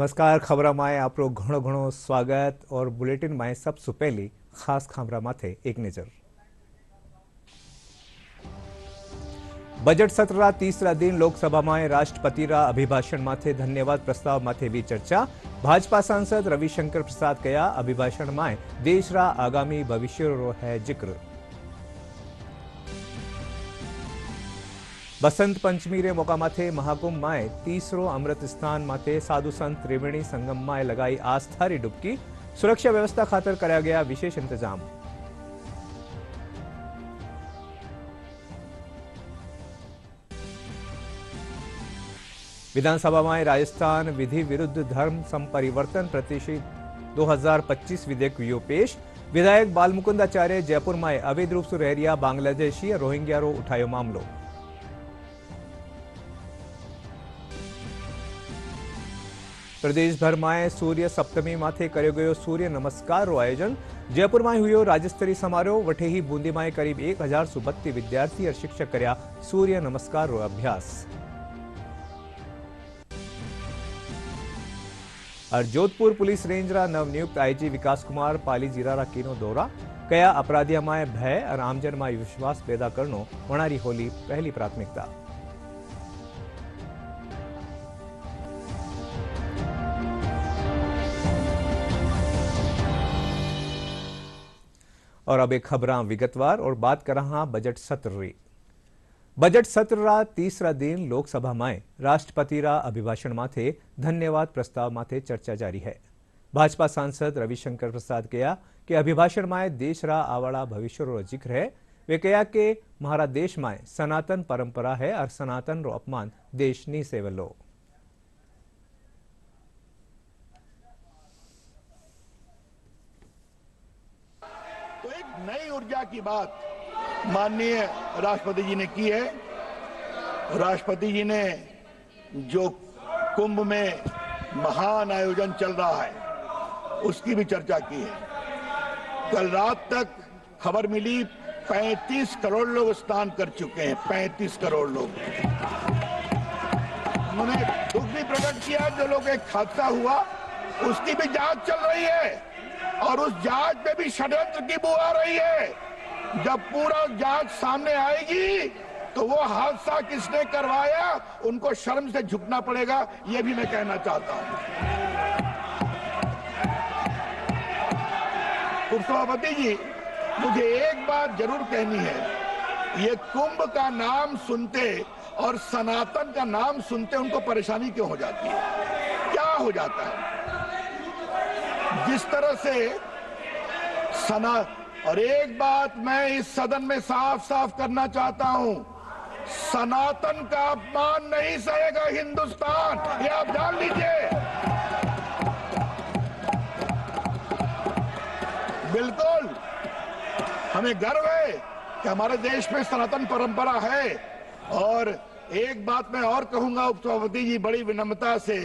નમસ્કાર ખબરામાં આપણો ઘણો ઘણો સ્વાગત और बुलेटिन में सबसे पहली खास खबरा माथे एक नजर। बजट सत्र तीसरा दिन लोकसभा में राष्ट्रपति अभिभाषण माथे धन्यवाद प्रस्ताव माथे भी चर्चा। भाजपा सांसद रविशंकर प्रसाद कया अभिभाषण में देश रा आगामी भविष्य रो है जिक्र। बसंत पंचमी रे मौका माथे महाकुंभ में तीसरो अमृत स्नान माथे साधु संत त्रिवेणी संगम में लगाई आस्था री डुबकी। सुरक्षा व्यवस्था खातर कराया गया विशेष इंतजाम। विधानसभा में राजस्थान विधि विरुद्ध धर्म संपरिवर्तन प्रतिषेध 2025 विधेयक हुयो पेश। विधायक बालमुकुंद आचार्य जयपुर में अवैध रूप से रह रहा बांग्लादेशी रोहिंग्या रो उठायो मामलो। प्रदेश भर में सूर्य सप्तमी माथे कर्यो गयो सूर्य नमस्कार रो आयोजन। जयपुर में हुयो राज्य स्तरीय समारोह। वठेही बूंदी में करीब 1032 विद्यार्थी और शिक्षक कर्या सूर्य नमस्कार रो अभ्यास। और जोधपुर पुलिस रेंज रा नवनियुक्त आईजी विकास कुमार पाली जिला रा कीनो दौरा। कया अपराधिया में भय और आमजन में विश्वास पैदा करनो वणारी होली पहली प्राथमिकता। और अब एक खबर विगतवार और बात कर रहा बजट सत्र री। बजट सत्र रा तीसरा दिन लोकसभा में राष्ट्रपति रा अभिभाषण माथे धन्यवाद प्रस्ताव माथे चर्चा जारी है। भाजपा सांसद रविशंकर प्रसाद कया कि अभिभाषण में देश रा आवाड़ा भविष्य रो जिक्र है। वे कया कि महारा देश में सनातन परंपरा है और सनातन रो अपमान देश नी सेवलो। नई ऊर्जा की बात माननीय राष्ट्रपति जी ने की है। राष्ट्रपति जी ने जो कुंभ में महान आयोजन चल रहा है उसकी भी चर्चा की है। कल रात तक खबर मिली 35 करोड़ लोग स्नान कर चुके हैं। 35 करोड़ लोग। उन्होंने दुख भी प्रकट किया जो लोग एक हादसा हुआ उसकी भी जांच चल रही है और उस जांच में भी षड्यंत्र की बू आ रही है। जब पूरा जांच सामने आएगी तो वो हादसा किसने करवाया उनको शर्म से झुकना पड़ेगा, ये भी मैं कहना चाहता हूं। उपसभापति जी, मुझे एक बात जरूर कहनी है। ये कुंभ का नाम सुनते और सनातन का नाम सुनते उनको परेशानी क्यों हो जाती है? क्या हो जाता है? जिस तरह से और एक बात मैं इस सदन में साफ साफ करना चाहता हूं, सनातन का अपमान नहीं सहेगा हिंदुस्तान, ये आप जान लीजिए। बिल्कुल हमें गर्व है कि हमारे देश में सनातन परंपरा है। और एक बात मैं और कहूंगा उपसभापति जी, बड़ी विनम्रता से,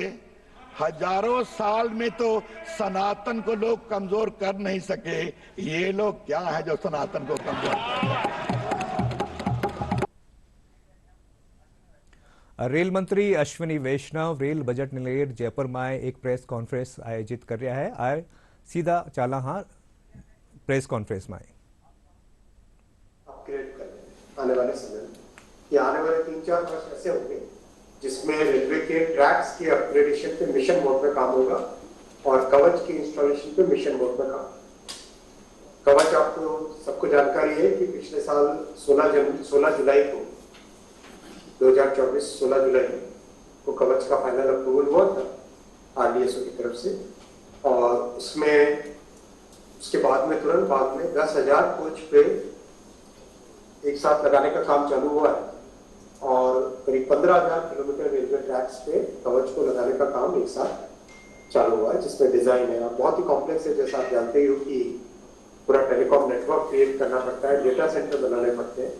हजारों साल में तो सनातन को लोग कमजोर कर नहीं सके। ये लोग क्या है जो सनातन को कमजोर कर। रेल मंत्री अश्विनी वैष्णव रेल बजट ने लेकर जयपुर में एक प्रेस कॉन्फ्रेंस आयोजित कर रहा है। आए सीधा चाला हाँ प्रेस कॉन्फ्रेंस में अपग्रेड कर आने वाले समय में, ये आने वाले 3-4 वर्ष ऐसे होंगे जिसमें रेलवे के ट्रैक्स के अपग्रेडेशन पे मिशन मोड में काम होगा और कवच के इंस्टॉलेशन पे मिशन मोड में काम। कवच आपको सबको जानकारी है कि पिछले साल 16 जुलाई को 2024 16 जुलाई को कवच का फाइनल अप्रूवल हुआ था आरडीएसओ की तरफ से। और उसमें उसके बाद में तुरंत बाद में 10,000 कोच पे एक साथ लगाने का काम चालू हुआ है और करीब 15,000 किलोमीटर रेलवे ट्रैक्स पे कवच को लगाने का काम एक साथ चालू हुआ है, जिसमें डिजाइन है बहुत ही कॉम्प्लेक्स है। जैसा आप जानते ही हो कि पूरा टेलीकॉम नेटवर्क क्रिएट करना पड़ता है, डेटा सेंटर बनाने पड़ते हैं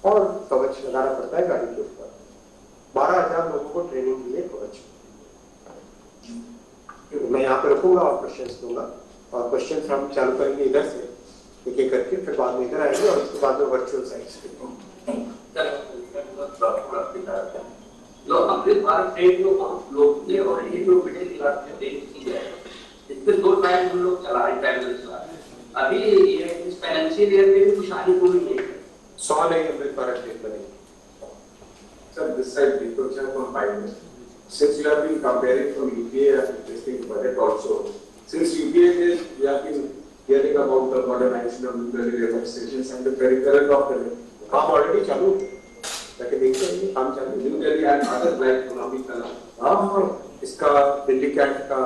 और कवच लगाना पड़ता है गाड़ी के ऊपर। 12,000 लोगों को ट्रेनिंग दी है कवच। मैं यहाँ पे रखूंगा और क्वेश्चन दूंगा और क्वेश्चन हम चालू करेंगे इधर से एक एक करके, फिर बाद में इधर आएंगे और उसके बाद में वर्चुअल साइट्स पे। जो अमृत भारत ट्रेन जो लोग ये और ये जो मिडिल क्लास में ट्रेन की है, इसमें 2 टाइम हम लोग चला रहे पैदल चला रहे। अभी ये इस फाइनेंशियल ईयर में भी कुछ आने को नहीं है। 100 नहीं अमृत भारत ट्रेन बनेगी। Sir, this side people have on 5 minutes. Since you have been comparing from UPA and testing budget also, since UPA is, we have been hearing about the modernization of nuclear reactor stations and the peripheral of the काम already चालू है, ताकि देखते हैं काम चालू New Delhi and others like Punjabi Kala. हाँ, इसका दिल्ली कैंट का,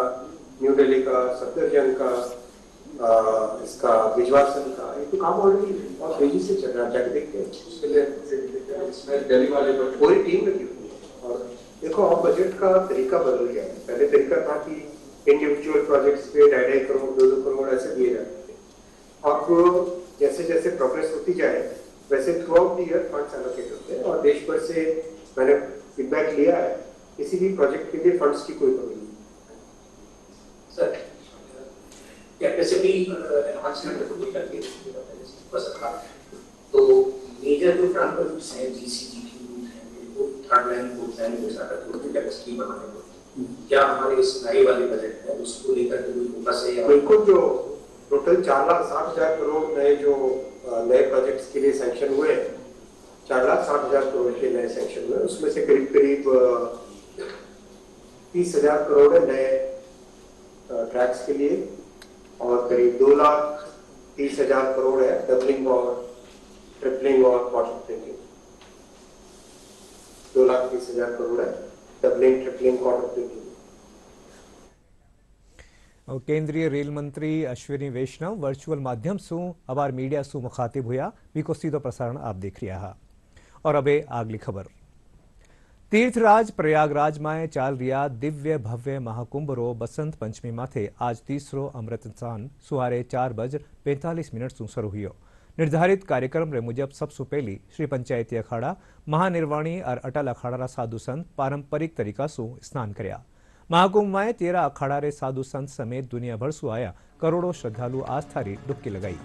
न्यू दिल्ली का, सफदरजंग का, इसका बिजवासन का, ये तो काम ऑलरेडी बहुत तेजी से चल रहा है, जाके देखते हैं। उसके लिए इसमें दिल्ली वाले पर पूरी टीम लगी हुई है। और देखो अब बजट का तरीका बदल गया है। पहले तरीका था कि इंडिविजुअल प्रोजेक्ट्स पे 2.5 करोड़ 2 करोड़ ऐसे दिए जाते थे। अब जैसे जैसे प्रोग्रेस होती जाए वैसे through out the year funds allocate होते हैं और देश भर से मैंने फीडबैक लिया है, किसी भी प्रोजेक्ट के लिए फंड्स की कोई कमी नहीं। सर कैपेसिटी एनहांसमेंट को लेकर के तो मेजर जो फ्रंट पर है जीसीजी की रूट है वो थर्ड लाइन को प्लान के साथ थोड़ी कैपेसिटी बनाने को, क्या हमारे इस नए वाले बजट है उसको लेकर के कोई फोकस है? बिल्कुल, जो टोटल 4,60,000 करोड़ नए जो नए प्रोजेक्ट्स के लिए सैंक्शन हुए, 4,60,000 करोड़ के नए सैंक्शन हुए, उसमें से करीब करीब 30,000 करोड़ है नए ट्रैक्स के लिए और करीब 2,30,000 करोड़ है डबलिंग और ट्रिपलिंग और क्वाड्रपलिंग। 2,30,000 करोड़ है डबलिंग ट्रिपलिंग क्वाड्रपलिंग। केंद्रीय रेल मंत्री अश्विनी वैष्णव वर्चुअल माध्यम से अबार मीडिया से मुखातिब हुआ बीको सीधो प्रसारण आप देख रहा है। और अबे आगली खबर, तीर्थराज प्रयागराज में चाल रिया दिव्य भव्य महाकुंभ रो बसंत पंचमी माथे आज तीसरो अमृत स्नान सुहारे 4:45 से शुरू हुआ। निर्धारित कार्यक्रम रे मुजब सबसे पहली श्री पंचायती अखाड़ा महानिर्वाणी और अटल अखाड़ा साधु संत पारंपरिक तरीका से स्नान करया। महाकुंभ में 13 अखाड़ा रे साधु संत समेत दुनिया भर से आया करोड़ों श्रद्धालु आस्था री डुबकी लगाई।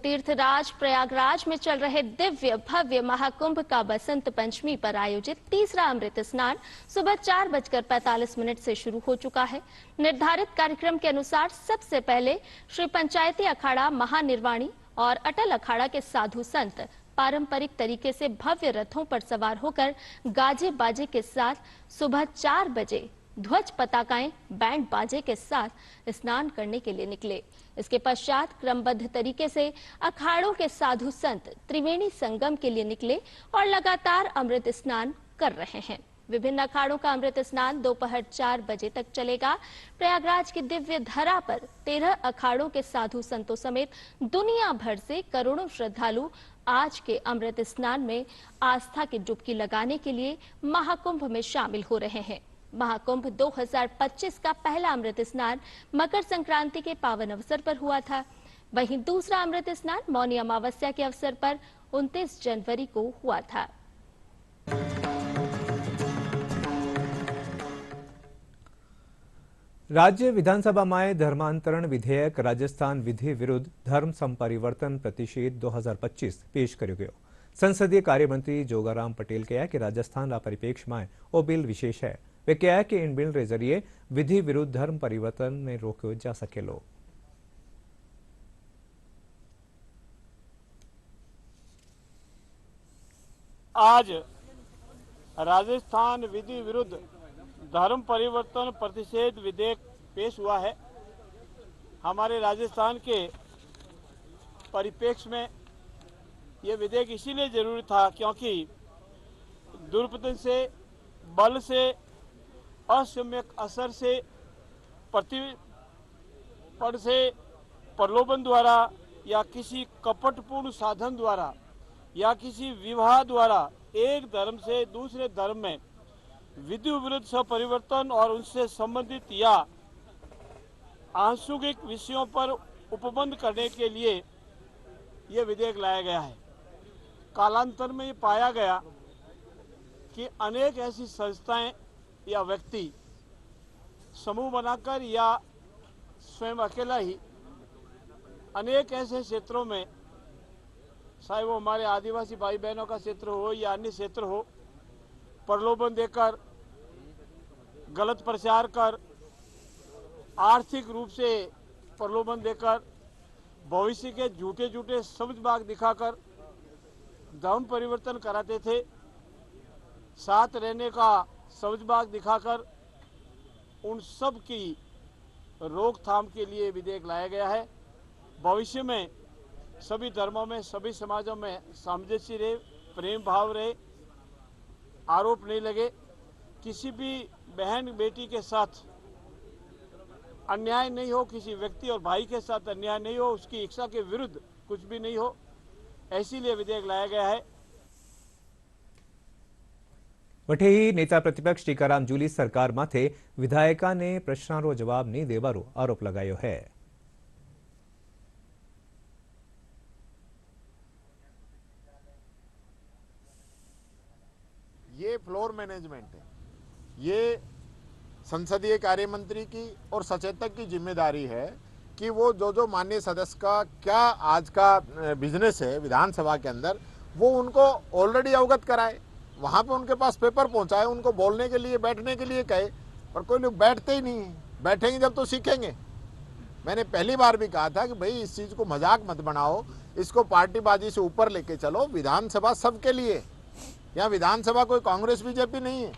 तीर्थराज प्रयागराज में चल रहे दिव्य भव्य महाकुंभ का बसंत पंचमी पर आयोजित तीसरा अमृत स्नान सुबह 4:45 से शुरू हो चुका है। निर्धारित कार्यक्रम के अनुसार सबसे पहले श्री पंचायती अखाड़ा महानिर्वाणी और अटल अखाड़ा के साधु संत पारंपरिक तरीके से भव्य रथों पर सवार होकर गाजे बाजे के साथ सुबह 4 बजे ध्वज पताकाएं बैंड बाजे के साथ स्नान करने के लिए निकले। इसके पश्चात क्रमबद्ध तरीके से अखाड़ों के साधु संत त्रिवेणी संगम के लिए निकले और लगातार अमृत स्नान कर रहे हैं। विभिन्न अखाड़ों का अमृत स्नान दोपहर 4 बजे तक चलेगा। प्रयागराज की दिव्य धरा पर 13 अखाड़ों के साधु संतों समेत दुनिया भर से करोड़ों श्रद्धालु आज के अमृत स्नान में आस्था की डुबकी लगाने के लिए महाकुंभ में शामिल हो रहे हैं। महाकुंभ 2025 का पहला अमृत स्नान मकर संक्रांति के पावन अवसर पर हुआ था। वहीं दूसरा अमृत स्नान मौनी अमावस्या के अवसर पर 29 जनवरी को हुआ था। राज्य विधानसभा में धर्मांतरण विधेयक राजस्थान विधि विरुद्ध धर्म संपरिवर्तन प्रतिषेध 2025 पेश करो गयो। संसदीय कार्य मंत्री जोगाराम पटेल कहा कि राजस्थान रा परिप्रेक्ष्य में ओ बिल विशेष है। वे कहा कि इन बिल के जरिए विधि विरुद्ध धर्म परिवर्तन ने रोक्यो जा सकेलो। आज राजस्थान विधि विरुद्ध धर्म परिवर्तन प्रतिषेध विधेयक पेश हुआ है। हमारे राजस्थान के परिप्रेक्ष्य में ये विधेयक इसीलिए जरूरी था क्योंकि दुर्पतन से, बल से, असम्यक असर से, प्रतिपद से, प्रलोभन द्वारा या किसी कपटपूर्ण साधन द्वारा या किसी विवाह द्वारा एक धर्म से दूसरे धर्म में विधि विरुद्ध परिवर्तन और उनसे संबंधित या आंशिक विषयों पर उपबंध करने के लिए ये विधेयक लाया गया है। कालांतर में ये पाया गया कि अनेक ऐसी संस्थाएं या व्यक्ति समूह बनाकर या स्वयं अकेला ही अनेक ऐसे क्षेत्रों में चाहे वो हमारे आदिवासी भाई बहनों का क्षेत्र हो या अन्य क्षेत्र हो, प्रलोभन देकर, गलत प्रचार कर, आर्थिक रूप से प्रलोभन देकर, भविष्य के झूठे झूठे समझ बाग दिखाकर धर्म परिवर्तन कराते थे। साथ रहने का समझ बाग दिखाकर उन सब की रोकथाम के लिए विधेयक लाया गया है। भविष्य में सभी धर्मों में, सभी समाजों में सामंजस्य रहे, प्रेम भाव रहे, आरोप नहीं लगे, किसी भी बहन बेटी के साथ अन्याय नहीं हो, किसी व्यक्ति और भाई के साथ अन्याय नहीं हो, उसकी इच्छा के विरुद्ध कुछ भी नहीं हो, इसीलिए विधेयक लाया गया है। वठेही नेता प्रतिपक्ष टीकाराम जूली सरकार माथे विधायका ने प्रश्नों जवाब नहीं देवारो आरोप लगायो है। ये फ्लोर मैनेजमेंट है, ये संसदीय कार्य मंत्री की और सचेतक की जिम्मेदारी है कि वो जो माननीय सदस्य का क्या आज का बिजनेस है विधानसभा के अंदर, वो उनको ऑलरेडी अवगत कराए, वहाँ पे उनके पास पेपर पहुँचाए, उनको बोलने के लिए, बैठने के लिए कहे। पर कोई लोग बैठते ही नहीं है। बैठेंगे जब तो सीखेंगे। मैंने पहली बार भी कहा था कि भाई इस चीज़ को मजाक मत बनाओ, इसको पार्टीबाजी से ऊपर लेके चलो। विधानसभा सबके लिए, यहाँ विधानसभा कोई कांग्रेस बीजेपी नहीं है।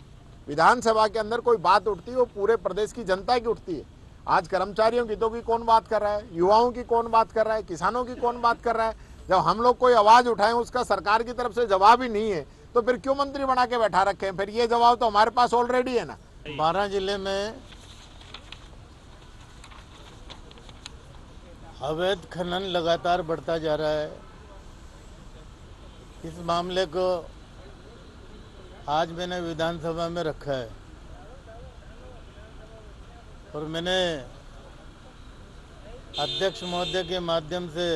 विधानसभा के अंदर कोई बात उठती है वो पूरे प्रदेश की जनता की उठती है। आज कर्मचारियों की तो की कौन बात कर रहा है, युवाओं की कौन बात कर रहा है, किसानों की कौन बात कर रहा है। जब हम लोग कोई आवाज उठाएं उसका सरकार की तरफ से जवाब ही नहीं है तो फिर क्यों मंत्री बना के बैठा रखे हैं? फिर ये जवाब तो हमारे पास ऑलरेडी है ना। 12 जिले में अवैध खनन लगातार बढ़ता जा रहा है। इस मामले को आज मैंने विधानसभा में रखा है और मैंने अध्यक्ष महोदय के माध्यम से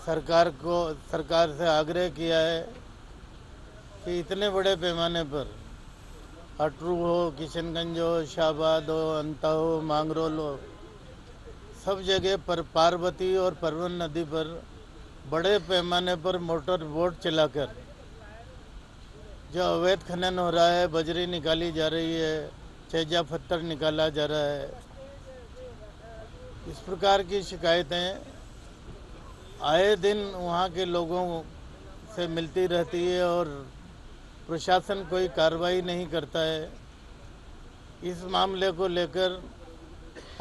सरकार से आग्रह किया है कि इतने बड़े पैमाने पर अटरू हो, किशनगंज हो, शाहबाद हो, अंता हो, मांगरोल हो, सब जगह पर पार्वती और परवन नदी पर बड़े पैमाने पर मोटर बोट चलाकर जो अवैध खनन हो रहा है, बजरी निकाली जा रही है, छेजा पत्थर निकाला जा रहा है, इस प्रकार की शिकायतें आए दिन वहाँ के लोगों से मिलती रहती है और प्रशासन कोई कार्रवाई नहीं करता है। इस मामले को लेकर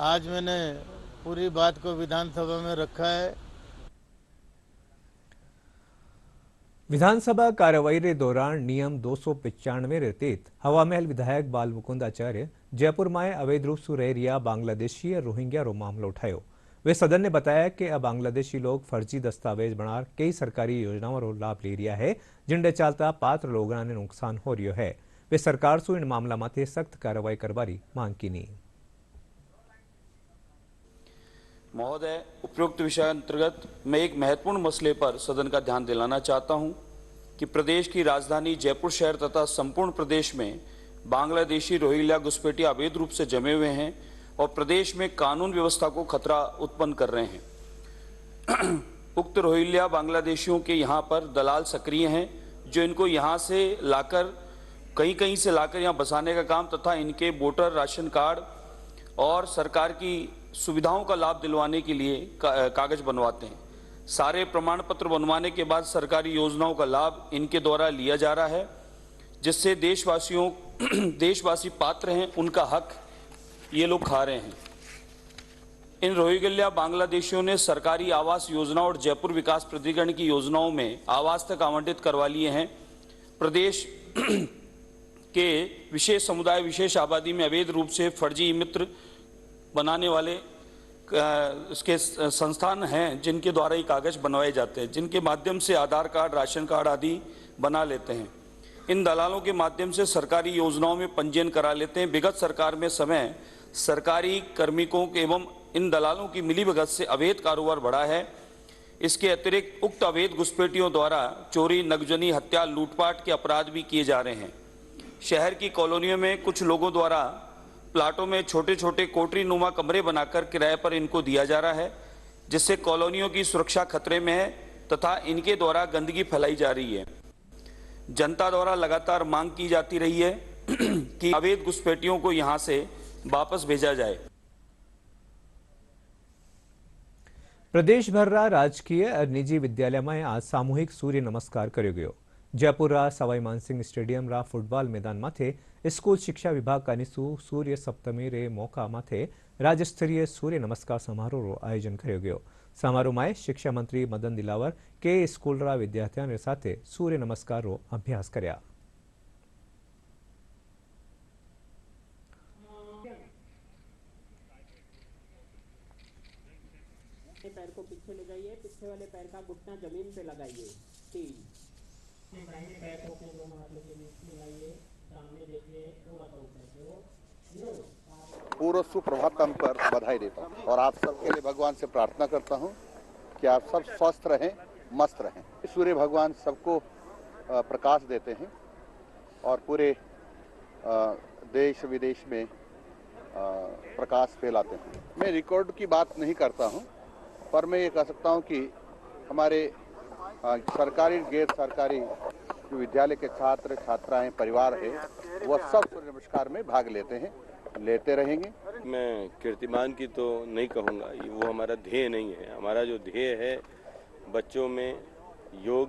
आज मैंने पूरी बात को विधानसभा में रखा है। विधानसभा कार्यवाही के दौरान नियम 295 रे तहत हवामहल विधायक बाल मुकुंद आचार्य जयपुर में अवैध रूप से रह रहा बांग्लादेशी और रोहिंग्या रो मामलो उठायो। वे सदन ने बताया कि अब बांग्लादेशी लोग फर्जी दस्तावेज बना कई सरकारी योजनाओं रो लाभ ले रहा है, जिनके चलता पात्र लोगों ने नुकसान हो रहा है। वे सरकार से इन मामला माथे सख्त कार्रवाई करवारी मांग की नहीं। महोदय, उपरोक्त विषय अंतर्गत मैं एक महत्वपूर्ण मसले पर सदन का ध्यान दिलाना चाहता हूं कि प्रदेश की राजधानी जयपुर शहर तथा संपूर्ण प्रदेश में बांग्लादेशी रोहिंग्या घुसपैठिए अवैध रूप से जमे हुए हैं और प्रदेश में कानून व्यवस्था को खतरा उत्पन्न कर रहे हैं। उक्त रोहिंग्या बांग्लादेशियों के यहाँ पर दलाल सक्रिय हैं जो इनको यहाँ से लाकर कहीं से लाकर यहाँ बसाने का काम तथा इनके वोटर राशन कार्ड और सरकार की सुविधाओं का लाभ दिलवाने के लिए कागज बनवाते हैं। सारे प्रमाण पत्र बनवाने के बाद सरकारी योजनाओं का लाभ इनके द्वारा लिया जा रहा है, जिससे देशवासी पात्र हैं, उनका हक ये लोग खा रहे हैं। इन रोहिंग्या बांग्लादेशियों ने सरकारी आवास योजना और जयपुर विकास प्राधिकरण की योजनाओं में आवास तक आवंटित करवा लिए हैं। प्रदेश के विशेष समुदाय, विशेष आबादी में अवैध रूप से फर्जी मित्र बनाने वाले इसके संस्थान हैं जिनके द्वारा ये कागज बनवाए जाते हैं, जिनके माध्यम से आधार कार्ड, राशन कार्ड आदि बना लेते हैं। इन दलालों के माध्यम से सरकारी योजनाओं में पंजीयन करा लेते हैं। विगत सरकार में समय सरकारी कार्मिकों एवं इन दलालों की मिलीभगत से अवैध कारोबार बढ़ा है। इसके अतिरिक्त उक्त अवैध घुसपैठियों द्वारा चोरी, नगजनी, हत्या, लूटपाट के अपराध भी किए जा रहे हैं। शहर की कॉलोनियों में कुछ लोगों द्वारा प्लाटों में छोटे छोटे कोठरी नुमा कमरे बनाकर किराए पर इनको दिया जा रहा है। जिससे कॉलोनियों की सुरक्षा खतरे में है तथा इनके द्वारा गंदगी फैलाई जा रही है। जनता द्वारा लगातार मांग की जाती रही है कि अवैध घुसपैठियों को यहां से वापस भेजा जाए। પ્રદેશભરના રાજકીય અને નિજી વિદ્યાલયમાં આજ સામૂહિક સૂર્ય નમસ્કાર કર્યો ગયો। જયપુરના સવાઈ માનસિંહ સ્ટેડિયમના ફૂટબોલ મેદાનમાંથી સ્કૂલ શિક્ષા વિભાગની સૂર્ય સપ્તમી રે મોકા માથે રાજ્યસ્તરીય સૂર્ય નમસ્કાર સમારોહનું આયોજન કર્યો ગયો। સમારોહમાં શિક્ષા મંત્રી મદન દિલાવર કે સ્કૂલના વિદ્યાર્થીઓ સાથે સૂર્ય નમસ્કારનો અભ્યાસ કર્યા। पैर को पीछे ले जाइए, पीछे वाले पैर का घुटना जमीन पे लगाइए। 3 दाहिने पैर को अपने दोनों हाथों के बीच मिलाइए, सामने देखिए, थोड़ा सा ऊपर को। पूर्व सुप्रभातम पर बधाई देता हूँ और आप सबके लिए भगवान से प्रार्थना करता हूँ कि आप सब स्वस्थ रहें, मस्त रहें। सूर्य भगवान सबको प्रकाश देते हैं और पूरे देश विदेश में प्रकाश फैलाते हैं। मैं रिकॉर्ड की बात नहीं करता हूँ, पर मैं ये कह सकता हूँ कि हमारे सरकारी गैर सरकारी जो विद्यालय के छात्र छात्राएं परिवार है वह सब सूर्य नमस्कार में भाग लेते हैं, लेते रहेंगे। मैं कीर्तिमान की तो नहीं कहूँगा, वो हमारा ध्येय नहीं है। हमारा जो ध्येय है बच्चों में योग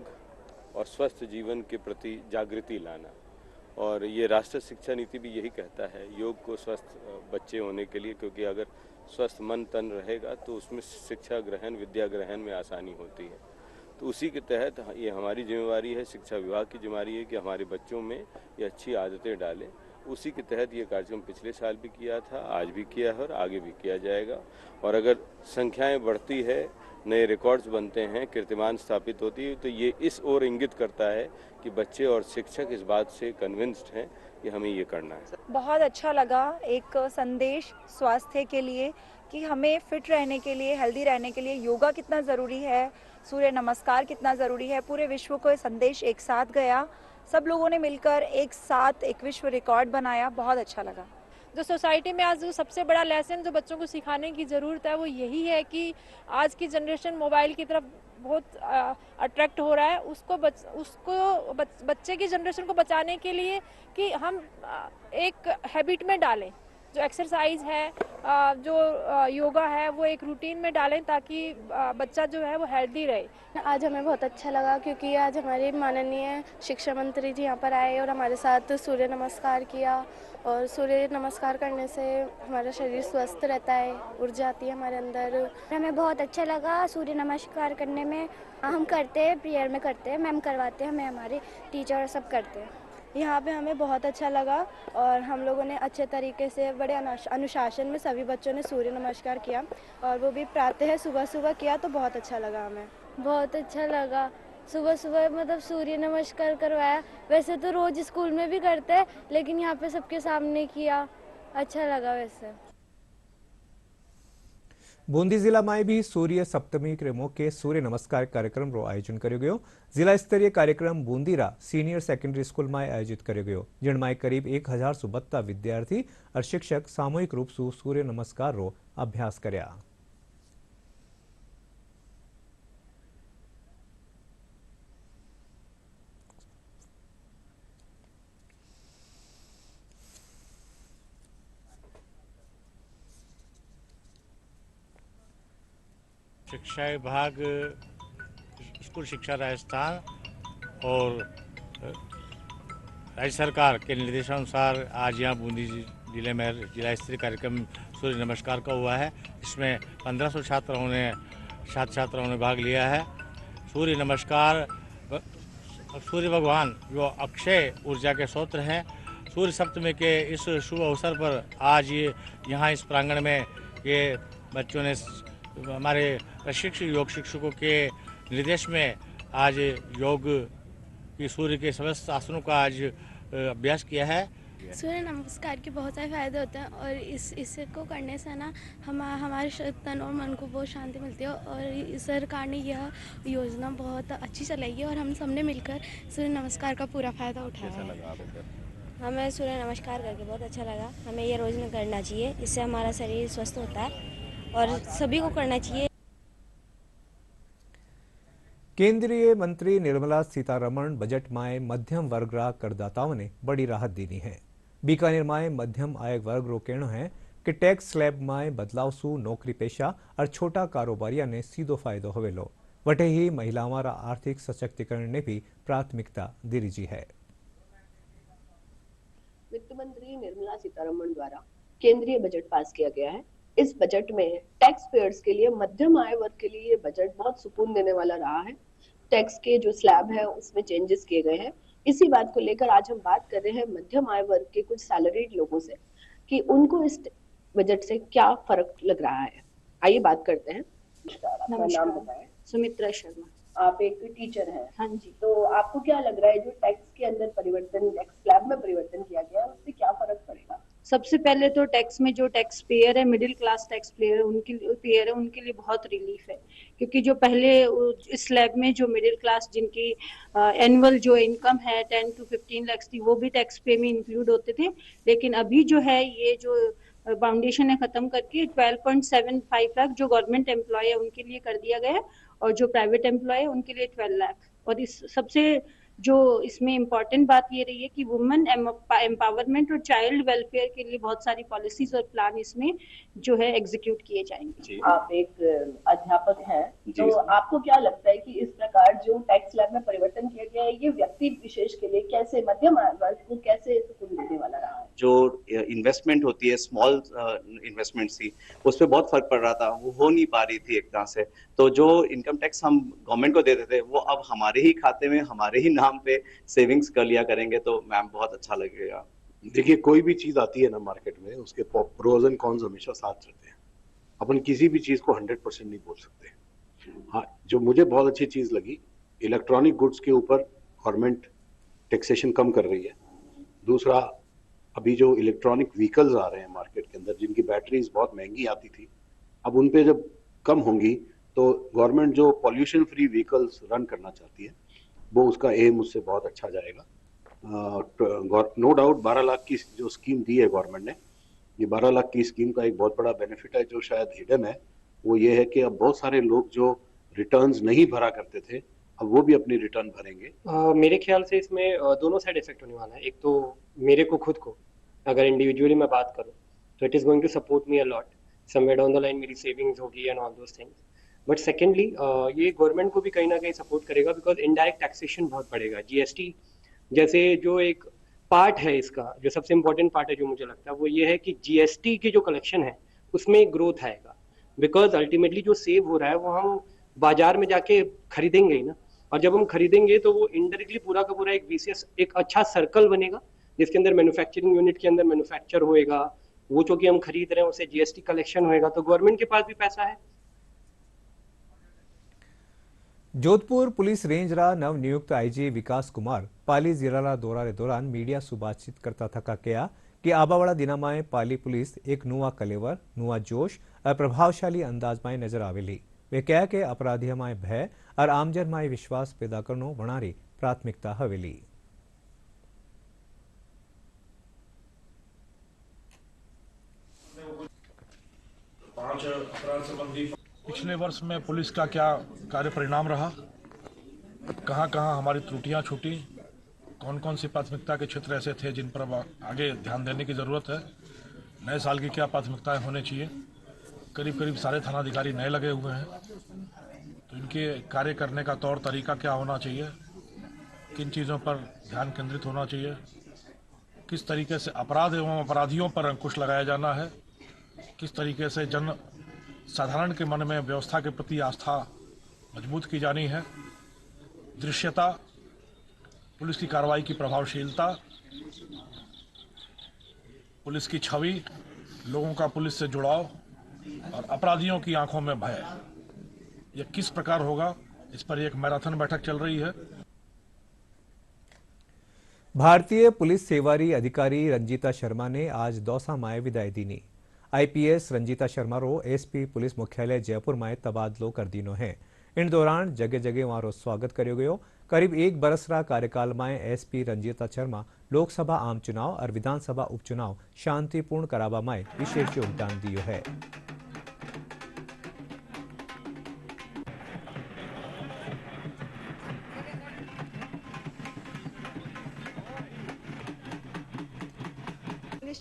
और स्वस्थ जीवन के प्रति जागृति लाना, और ये राष्ट्रीय शिक्षा नीति भी यही कहता है, योग को स्वस्थ बच्चे होने के लिए, क्योंकि अगर स्वस्थ मन तन रहेगा तो उसमें शिक्षा ग्रहण विद्या ग्रहण में आसानी होती है। तो उसी के तहत ये हमारी जिम्मेवारी है, शिक्षा विभाग की जिम्मेवारी है कि हमारे बच्चों में ये अच्छी आदतें डालें। उसी के तहत ये कार्यक्रम पिछले साल भी किया था, आज भी किया है और आगे भी किया जाएगा। और अगर संख्याएं बढ़ती है, नए रिकॉर्ड्स बनते हैं, कीर्तिमान स्थापित होती है, तो ये इस ओर इंगित करता है कि बच्चे और शिक्षक इस बात से कन्विंस्ड हैं कि हमें ये करना है। बहुत अच्छा लगा, एक संदेश स्वास्थ्य के लिए कि हमें फिट रहने के लिए, हेल्दी रहने के लिए योगा कितना ज़रूरी है, सूर्य नमस्कार कितना ज़रूरी है। पूरे विश्व को ये संदेश एक साथ गया, सब लोगों ने मिलकर एक साथ एक विश्व रिकॉर्ड बनाया, बहुत अच्छा लगा। जो सोसाइटी में आज जो सबसे बड़ा लेसन जो बच्चों को सिखाने की ज़रूरत है वो यही है कि आज की जनरेशन मोबाइल की तरफ बहुत अट्रैक्ट हो रहा है। उसको बच्चे की जनरेशन को बचाने के लिए कि हम एक हैबिट में डालें, जो एक्सरसाइज है, जो योगा है, वो एक रूटीन में डालें ताकि बच्चा जो है वो हेल्दी रहे। आज हमें बहुत अच्छा लगा क्योंकि आज हमारे माननीय शिक्षा मंत्री जी यहाँ पर आए और हमारे साथ सूर्य नमस्कार किया, और सूर्य नमस्कार करने से हमारा शरीर स्वस्थ रहता है, ऊर्जा आती है हमारे अंदर। हमें बहुत अच्छा लगा सूर्य नमस्कार करने में। हम करते हैं, प्रेयर में करते हैं, मैम करवाते हैं, हमें हमारे टीचर सब करते हैं। यहाँ पे हमें बहुत अच्छा लगा और हम लोगों ने अच्छे तरीके से बड़े अनुशासन में सभी बच्चों ने सूर्य नमस्कार किया, और वो भी प्रातः सुबह सुबह किया, तो बहुत अच्छा लगा हमें। बहुत अच्छा लगा, सुबह सुबह मतलब सूर्य नमस्कार करवाया। वैसे तो रोज स्कूल में भी करते हैं, लेकिन यहाँ पे सबके सामने किया, अच्छा लगा। वैसे बूंदी जिला में भी सूर्य सप्तमी के मौके सूर्य नमस्कार कार्यक्रम रो आयोजन कर्यो गयो। जिला स्तरीय कार्यक्रम बूंदीरा सीनियर सेकेंडरी स्कूल में आयोजित कर्यो गयो, जिनमें करीब 1072 विद्यार्थी और शिक्षक सामूहिक रूप से सूर्य नमस्कार रो अभ्यास कर्या। शिक्षा विभाग, स्कूल शिक्षा राजस्थान और राज्य सरकार के निर्देशानुसार आज यहाँ बूंदी जिले में जिला स्तरीय कार्यक्रम सूर्य नमस्कार का हुआ है। इसमें 1500 छात्राओं ने भाग लिया है। सूर्य नमस्कार, सूर्य भगवान जो अक्षय ऊर्जा के स्रोत हैं, सूर्य सप्तमी के इस शुभ अवसर पर आज ये यहाँ इस प्रांगण में ये बच्चों ने हमारे प्रशिक्षक योग शिक्षकों के निर्देश में आज योग की सूर्य के समस्त आसनों का आज अभ्यास किया है। सूर्य नमस्कार के बहुत सारे फायदे होते हैं और इसको करने से ना हमारे तन और मन को बहुत शांति मिलती है, और सरकार ने यह योजना बहुत अच्छी चलाई है और हम सबने मिलकर सूर्य नमस्कार का पूरा फायदा उठाया है। हमें सूर्य नमस्कार करके बहुत अच्छा लगा। हमें ये रोज करना चाहिए, इससे हमारा शरीर स्वस्थ होता है और सभी को करना चाहिए। केंद्रीय मंत्री निर्मला सीतारमण बजट में मध्यम वर्ग रा करदाताओं ने बड़ी राहत दी है। बीकानेर में मध्यम आय वर्ग रो कहना है कि टैक्स स्लैब में बदलाव सु नौकरी पेशा और छोटा कारोबारिया ने सीधो फायदो होवेलो। वटे ही महिलाओं रा आर्थिक सशक्तिकरण ने भी प्राथमिकता दी रही है। वित्त मंत्री निर्मला सीतारमण द्वारा केंद्रीय बजट पास किया गया है। इस बजट में टैक्स पेयर्स के लिए, मध्यम आय वर्ग के लिए ये बजट बहुत सुकून देने वाला रहा है। टैक्स के जो स्लैब है उसमें चेंजेस किए गए हैं। इसी बात को लेकर आज हम बात कर रहे हैं मध्यम आय वर्ग के कुछ सैलरीड लोगों से कि उनको इस बजट से क्या फर्क लग रहा है। आइए बात करते हैं। अपना नाम बताएं। सुमित्रा शर्मा। आप एक टीचर हैं। हाँ जी। तो आपको क्या लग रहा है जो टैक्स के अंदर परिवर्तन, टैक्स स्लैब में परिवर्तन किया गया है, उससे क्या फर्क पड़ेगा? सबसे पहले तो टैक्स में जो टैक्स पेयर है, मिडिल क्लास टैक्स पेयर उनके लिए बहुत रिलीफ है, क्योंकि जो पहले इस स्लैब में जो मिडिल क्लास जिनकी एनुअल जो इनकम है 10 to 15 लाख थी, वो भी टैक्स पे में इंक्लूड होते थे। लेकिन अभी जो है ये जो फाउंडेशन है खत्म करके 12.75 लाख जो गवर्नमेंट एम्प्लॉय है उनके लिए कर दिया गया है, और जो प्राइवेट एम्प्लॉय है उनके लिए 12 लाख। और इस सबसे जो इसमें इम्पोर्टेंट बात ये रही है कि वुमेन एम्पावरमेंट और चाइल्ड वेलफेयर के लिए बहुत सारी पॉलिसीज और प्लान इसमें जो है एग्जीक्यूट किए जाएंगे। आप एक अध्यापक हैं, तो आपको क्या लगता है कि इस प्रकार जो टैक्स स्लैब में परिवर्तन किया गया है ये व्यक्ति विशेष के लिए कैसे, मध्यम आय वर्ग को कैसे सुकून देने वाला रहा है? जो इन्वेस्टमेंट होती है, स्मॉल इन्वेस्टमेंट थी, उस पर बहुत फर्क पड़ रहा था, वो हो नहीं पा रही थी एक तरह से। तो जो इनकम टैक्स हम गवर्नमेंट को देते थे वो अब हमारे ही खाते में, हमारे ही नाम पे सेविंग्स कर लिया करेंगे, तो मैम बहुत अच्छा लगेगा। देखिए, कोई भी चीज आती है ना मार्केट में, उसके प्रोज एंड कॉन्स हमेशा साथ रहते हैं। अपन किसी भी चीज को 100% नहीं बोल सकते। हाँ, जो मुझे बहुत अच्छी चीज लगी, इलेक्ट्रॉनिक गुड्स के ऊपर गवर्नमेंट टैक्सेशन कम कर रही है। दूसरा, अभी जो इलेक्ट्रॉनिक व्हीकल्स आ रहे हैं मार्केट के अंदर, जिनकी बैटरीज बहुत महंगी आती थी, अब उन पे जब कम होंगी तो गवर्नमेंट जो पॉल्यूशन फ्री व्हीकल्स रन करना चाहती है, वो उसका एम उससे बहुत अच्छा जाएगा। नो डाउट 12 लाख की जो स्कीम दी है गवर्नमेंट ने, ये 12 लाख की स्कीम का एक बहुत बड़ा बेनिफिट है जो शायद हिडन है, वो ये है कि अब बहुत सारे लोग जो रिटर्न्स नहीं भरा करते थे, अब वो भी अपनी रिटर्न भरेंगे। मेरे ख्याल से इसमें दोनों साइड इफेक्ट होने वाला है। एक तो मेरे को खुद को अगर इंडिविजुअली मैं बात करूँ तो it is going to support me a lot, somewhere down the line मेरी सेविंग्स होगी and all those things. But secondly ये गवर्नमेंट को भी कहीं ना कहीं सपोर्ट करेगा, बिकॉज इनडायरेक्ट टैक्सेशन बहुत बढ़ेगा। जीएसटी जैसे जो एक पार्ट है इसका, जो सबसे इम्पोर्टेंट पार्ट है जो मुझे लगता है वो ये है कि जीएसटी की जो कलेक्शन है उसमें ग्रोथ आएगा, बिकॉज अल्टीमेटली जो सेव हो रहा है वो हम बाजार में जाके खरीदेंगे ही ना, और जब हम खरीदेंगे तो वो इनडायरेक्टली पूरा का पूरा एक वीसीएस, एक अच्छा सर्कल बनेगा जिसके अंदर मैन्युफैक्चरिंग यूनिट के अंदर मैन्युफैक्चर होएगा, वो जो कि हम खरीद रहे हैं उसे जीएसटी कलेक्शन होएगा, तो गवर्नमेंट के पास भी पैसा है। जोधपुर पुलिस रेंज रा नव नियुक्त आईजी विकास कुमार पाली जिला रा दौरा रे दौरान मीडिया से बातचीत करता थका कहा कि आबावाड़ा दिना में पाली पुलिस एक नुआ कलेवर, नुआ जोश और प्रभावशाली अंदाज में नजर आवेली। वे कहा कि अपराधियों में भय और आमजन में विश्वास पैदा करनो वणारी प्राथमिकता हवेली। पिछले वर्ष में पुलिस का क्या कार्य परिणाम रहा, कहां कहां हमारी त्रुटियां छूटी, कौन कौन सी प्राथमिकता के क्षेत्र ऐसे थे जिन पर आगे ध्यान देने की ज़रूरत है, नए साल की क्या प्राथमिकताएं होनी चाहिए। करीब करीब सारे थानाधिकारी नए लगे हुए हैं, तो इनके कार्य करने का तौर तरीका क्या होना चाहिए, किन चीज़ों पर ध्यान केंद्रित होना चाहिए, किस तरीके से अपराध एवं अपराधियों पर अंकुश लगाया जाना है, किस तरीके से जन साधारण के मन में व्यवस्था के प्रति आस्था मजबूत की जानी है, दृश्यता, पुलिस की कार्रवाई की प्रभावशीलता, पुलिस की छवि, लोगों का पुलिस से जुड़ाव और अपराधियों की आंखों में भय, यह किस प्रकार होगा, इस पर एक मैराथन बैठक चल रही है। भारतीय पुलिस सेवारी अधिकारी रंजीता शर्मा ने आज दौसा में विदाई दीनी। आईपीएस रंजीता शर्मा रो एसपी पुलिस मुख्यालय जयपुर में तबादलो कर दीनो है। इन दौरान जगह जगह वारो स्वागत करो गयो। करीब एक बरस रा कार्यकाल में एसपी रंजीता शर्मा लोकसभा आम चुनाव और विधानसभा उपचुनाव शांतिपूर्ण करावा में विशेष योगदान दियो है।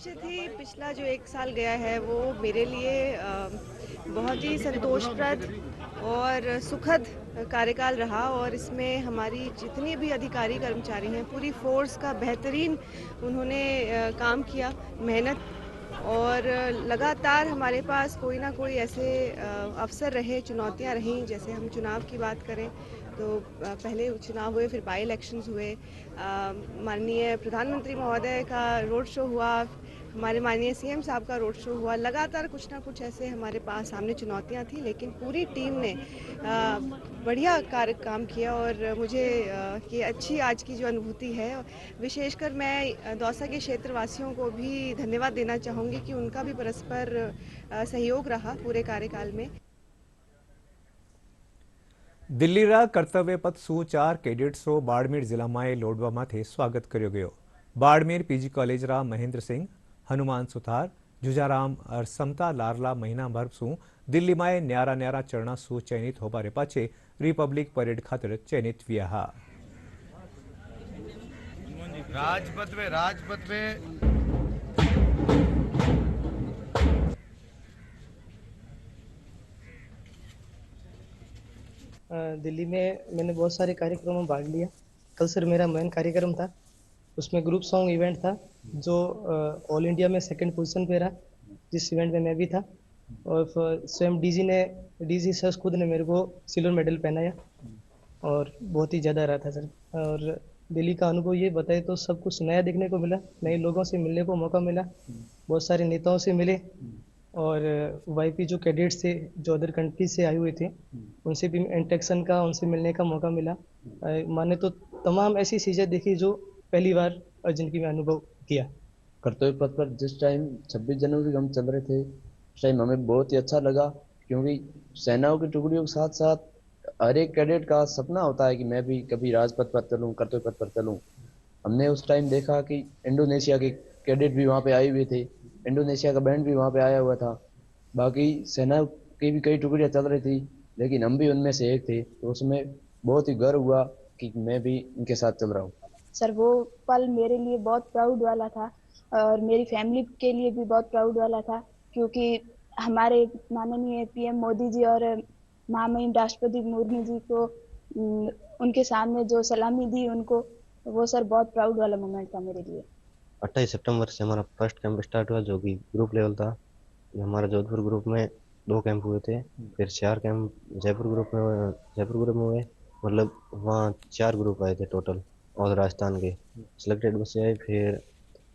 निश्चित ही पिछला जो 1 साल गया है वो मेरे लिए बहुत ही संतोषप्रद और सुखद कार्यकाल रहा और इसमें हमारी जितने भी अधिकारी कर्मचारी हैं पूरी फोर्स का बेहतरीन उन्होंने काम किया, मेहनत और लगातार हमारे पास कोई ना कोई ऐसे अवसर रहे, चुनौतियां रहीं। जैसे हम चुनाव की बात करें तो पहले चुनाव हुए, फिर बाई इलेक्शंस हुए, माननीय प्रधानमंत्री महोदय का रोड शो हुआ, हमारे माननीय सीएम साहब का रोड शो हुआ। लगातार कुछ ना कुछ ऐसे हमारे पास सामने चुनौतियां थी, लेकिन पूरी टीम ने बढ़िया काम किया और मुझे ये अच्छी आज की जो अनुभूति है, विशेषकर मैं दौसा के क्षेत्रवासियों को भी धन्यवाद देना चाहूँगी कि उनका भी परस्पर सहयोग रहा पूरे कार्यकाल में। દિલ્હીરા કર્તવ્ય પથ શું 4 કેડેટ્સો બાડમેર જિલ્લામાં લોડવામાંથી સ્વાગત કર્યો ગયો। બાડમેર પીજી કોલેજરા મહેન્દ્ર સિંહ, હનુમાન સુથાર, જુજારામ અરસમતા લારલા મહિના ભર શું દિલ્હીમાં ન્યારા ન્યારા ચરણા શું ચયનિત હોવારે પાછે રિપબ્લિક પરેડ ખાતર ચયનિત વ્યાહા। राजपथ में दिल्ली में मैंने बहुत सारे कार्यक्रमों में भाग लिया। कल सर मेरा मेन कार्यक्रम था, उसमें ग्रुप सॉन्ग इवेंट था जो ऑल इंडिया में 2nd पोजीशन पे रहा, जिस इवेंट में मैं भी था। और स्वयं डीजी सर खुद ने मेरे को सिल्वर मेडल पहनाया और बहुत ही ज़्यादा रहा था सर। और दिल्ली का अनुभव ये बताए तो सब कुछ नया देखने को मिला, नए लोगों से मिलने को मौका मिला, बहुत सारे नेताओं से मिले और वाईपी जो कैडेट्स थे जो अदर कंट्री से आए हुए थे उनसे भी इंटरेक्शन का, उनसे मिलने का मौका मिला। माने तो तमाम ऐसी चीज़ें देखी जो पहली बार जिनकी मैं अनुभव किया। कर्तव्य पथ पर जिस टाइम 26 जनवरी हम चल रहे थे उस टाइम हमें बहुत ही अच्छा लगा, क्योंकि सेनाओं की टुकड़ियों के साथ साथ हर एक कैडेट का सपना होता है कि मैं भी कभी राजपथ पर चलूँ, कर्तव्य पथ पर चलूँ। हमने उस टाइम देखा कि इंडोनेशिया के कैडेट भी वहाँ पे आए हुए थे, इंडोनेशिया का बैंड भी वहाँ पे आया हुआ था, बाकी सेना की भी कई टुकड़ियाँ चल रही थी, लेकिन हम भी उनमें से एक थे। तो उसमें बहुत ही गर्व हुआ कि मैं भी इनके साथ चल रहा हूँ। सर वो पल मेरे लिए बहुत प्राउड वाला था और मेरी फैमिली के लिए भी बहुत प्राउड वाला था, क्योंकि हमारे माननीय पीएम मोदी जी और महामहिम राष्ट्रपति मुर्मू जी को उनके सामने जो सलामी दी उनको, वो सर बहुत प्राउड वाला मोमेंट था मेरे लिए। 28 सितंबर से हमारा फर्स्ट कैंप स्टार्ट हुआ जो कि ग्रुप लेवल था। हमारे जोधपुर ग्रुप में 2 कैंप हुए थे, फिर 4 कैंप जयपुर ग्रुप में हुए, मतलब वहाँ 4 ग्रुप आए थे टोटल और राजस्थान के सिलेक्टेड बच्चे आए। फिर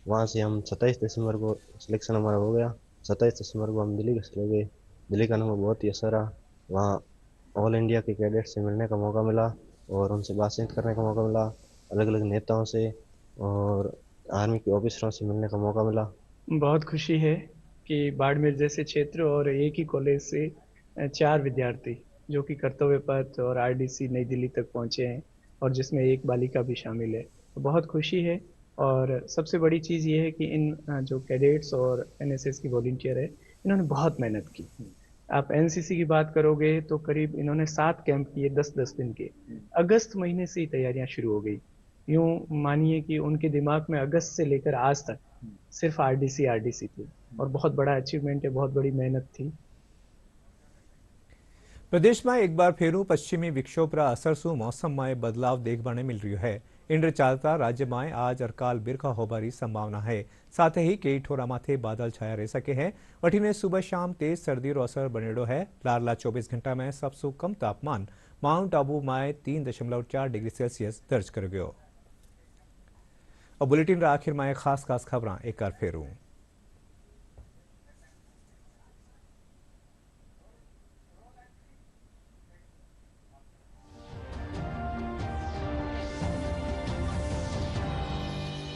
वहाँ से हम 27 दिसंबर को सिलेक्शन हमारा हो गया। 27 दिसंबर को हम दिल्ली के चले गए। दिल्ली का अनुभव बहुत ही अच्छा रहा। वहाँ ऑल इंडिया के कैडेट से मिलने का मौका मिला और उनसे बातचीत करने का मौका मिला, अलग अलग नेताओं से और आर्मी के ऑफिसरों से मिलने का मौका मिला। बहुत खुशी है कि बाड़मेर जैसे क्षेत्र और एक ही कॉलेज से 4 विद्यार्थी जो कि कर्तव्य पथ और आरडीसी नई दिल्ली तक पहुंचे हैं और जिसमें एक बालिका भी शामिल है, तो बहुत खुशी है। और सबसे बड़ी चीज़ ये है कि इन जो कैडेट्स और एनएसएस की वॉलंटियर है, इन्होंने बहुत मेहनत की। आप एनसीसी की बात करोगे तो करीब इन्होंने 7 कैंप किए 10-10 दिन के। अगस्त महीने से ही तैयारियां शुरू हो गई। यूं मानिए कि उनके दिमाग में अगस्त से लेकर आज तक सिर्फ आरडीसी थी और बहुत बड़ा अचीवमेंट है, बहुत बड़ी मेहनत थी। प्रदेश में एक बार फेरू पश्चिमी विक्षोभ असर शू मौसम में बदलाव देखने मिल रही है। इंद्र चालता राज्य में आज और काल बिरखा होबारी संभावना है। साथ ही कई ठोरा माथे बादल छाया रह सके हैं। वठीने सुबह शाम तेज सर्दी रो असर बनेड़ो है। लारला 24 घंटा में सबसे कम तापमान माउंट आबू में 3.4 डिग्री सेल्सियस दर्ज कर गयो। बुलेटिन आखिर में खास खबर एक बार फेरू।